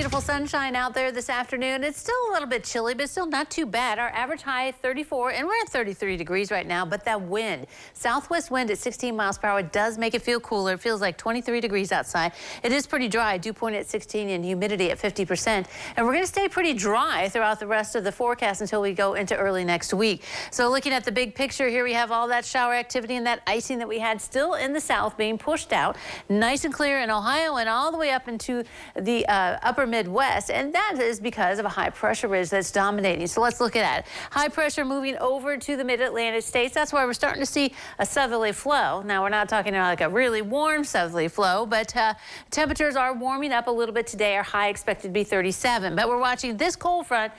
beautiful sunshine out there this afternoon. It's still a little bit chilly, but still not too bad. Our average high 34, and we're at 33 degrees right now, but that wind, southwest wind at 16 miles per hour does make it feel cooler. It feels like 23 degrees outside. It is pretty dry, dew point at 16 and humidity at 50%. And we're going to stay pretty dry throughout the rest of the forecast until we go into early next week. So looking at the big picture here, we have all that shower activity and that icing that we had still in the south being pushed out. Nice and clear in Ohio and all the way up into the upper Midwest, and that is because of a high pressure ridge that's dominating. So let's look at it. High pressure moving over to the mid-Atlantic states. That's why we're starting to see a southerly flow. Now, we're not talking about like a really warm southerly flow, but temperatures are warming up a little bit today. Our high expected to be 37, but we're watching this cold front,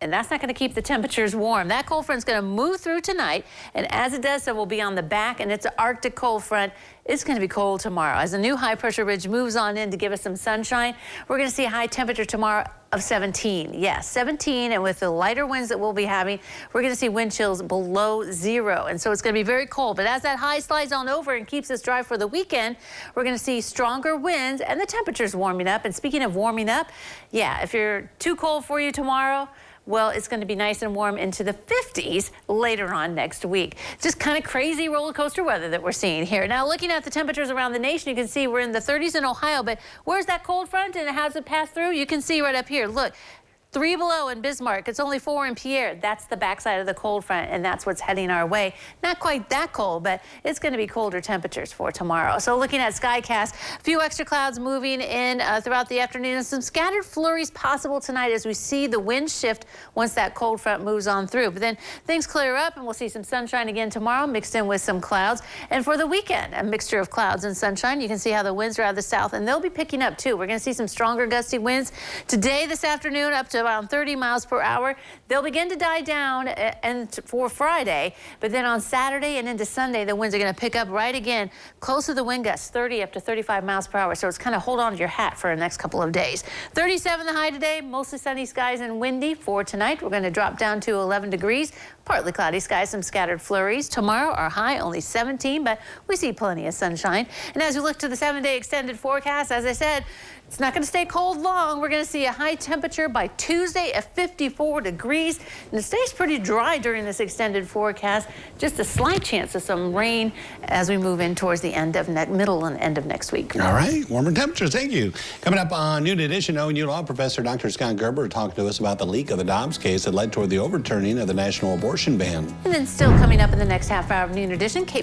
and that's not going to keep the temperatures warm. That cold front is going to move through tonight, and as it does so, we'll be on the back, and it's an Arctic cold front. It's going to be cold tomorrow. As a new high pressure ridge moves on in to give us some sunshine, we're going to see a high temperature tomorrow of 17. Yes, 17, and with the lighter winds that we'll be having, we're going to see wind chills below 0, and so it's going to be very cold. But as that high slides on over and keeps us dry for the weekend, we're going to see stronger winds and the temperatures warming up. And speaking of warming up, yeah, if you're too cold for you tomorrow, well, it's going to be nice and warm into the 50s later on next week. Just kind of crazy roller coaster weather that we're seeing here. Now, looking at the temperatures around the nation, you can see we're in the 30s in Ohio, but where's that cold front and how does it pass through? You can see right up here. Look. 3 below in Bismarck. It's only 4 in Pierre. That's the backside of the cold front, and that's what's heading our way. Not quite that cold, but it's going to be colder temperatures for tomorrow. So looking at Skycast, a few extra clouds moving in throughout the afternoon, and some scattered flurries possible tonight as we see the wind shift once that cold front moves on through. But then things clear up, and we'll see some sunshine again tomorrow mixed in with some clouds. And for the weekend, a mixture of clouds and sunshine. You can see how the winds are out of the south, and they'll be picking up too. We're going to see some stronger gusty winds today, this afternoon, up to around 30 miles per hour. They'll begin to die down and for Friday, but then on Saturday and into Sunday, the winds are going to pick up right again, close to the wind gusts, 30 up to 35 miles per hour. So it's kind of hold on to your hat for the next couple of days. 37 the high today, mostly sunny skies and windy. For tonight, we're going to drop down to 11 degrees, partly cloudy skies, some scattered flurries. Tomorrow, our high only 17, but we see plenty of sunshine. And as we look to the 7-day extended forecast, as I said, it's not going to stay cold long. We're going to see a high temperature by Tuesday at 54 degrees. And it stays pretty dry during this extended forecast. Just a slight chance of some rain as we move in towards the end of middle and end of next week. All right, warmer temperatures. Thank you. Coming up on Noon Edition, ONU Law Professor Dr. Scott Gerber talking to us about the leak of the Dobbs case that led toward the overturning of the national abortion ban. And then still coming up in the next half hour of Noon Edition,